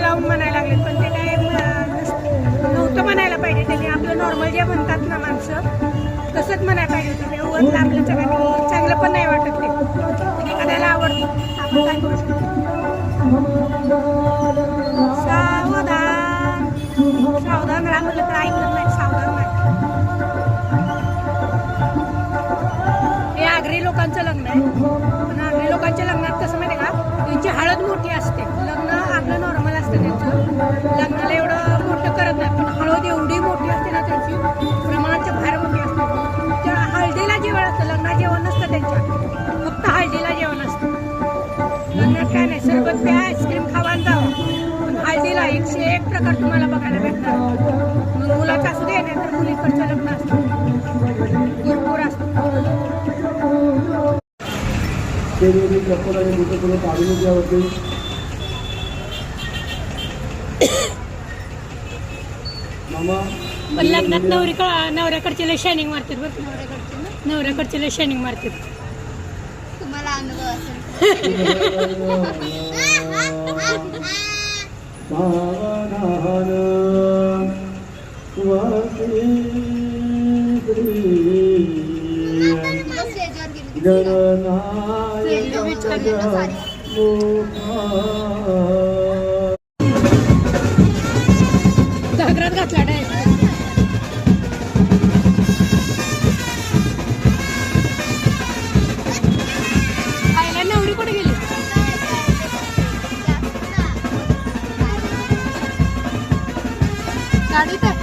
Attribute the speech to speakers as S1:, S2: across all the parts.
S1: लावून म्हणायला लागले, पण ते काय नव्हतं म्हणायला पाहिजे. त्यांनी आपलं नॉर्मल जे म्हणतात ना माणसं तसंच म्हणायला पाहिजे होतं. ते उगाच आपलं चांगलं पण नाही वाटत ते एखाद्याला आवडतं. आपण काय करू शकतो. सावधान सावधान राहा म्हटलं तर ऐकत नाही. सावधान नाही. हे आगरी लोकांचं लग्न आहे. पण आगरी लोकांच्या लग्नात कसं माहिती का, त्यांची हळद मोठी असते. लग्न आपलं नॉर्मल असतं त्यांचं. लग्नाला एवढं मोठं करत नाही, पण हळद एवढी मोठी असते ना त्यांची, प्रमाणाच्या बाहेर मोठी असते. त्या हळदीला जेवण असतं, लग्नात जेवण नसतं त्यांच्या, फक्त हळदीला जेवण असतं. लग्नात काय नाही, सरबत प्या, आईस्क्रीम खावा आणि जावा. पण हळदीला 101 प्रकार तुम्हाला बघायला भेटणार. मग मुलाचं असू दे, नाही तर मुलीकडचं लग्न असतं, भरपूर असतं. पण लग्नात नवऱ्याकडचे लय शायनिंग मारतात बरं. नवऱ्याकडचे लय शायनिंग मारतात.
S2: तुम्हाला अनुभव असेल.
S1: घागरात घातला डायरेक्ट. आईला नवरी कुठे गेली? गाडीत आहे.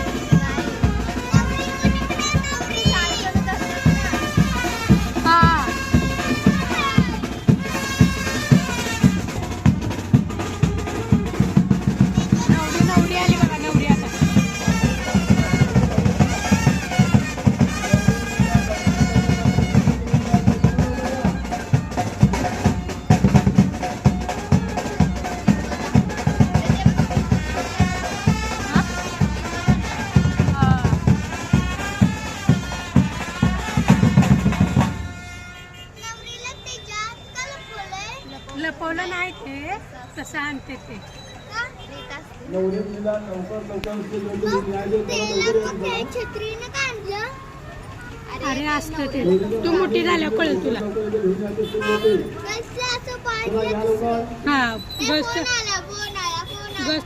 S1: नवरी आली बघा. नवरी आता लपवलं नाही, ते तसं आणते ते. अरे असतं ते, तू मोठी झाल्यावर कळेल तुला. हा बस.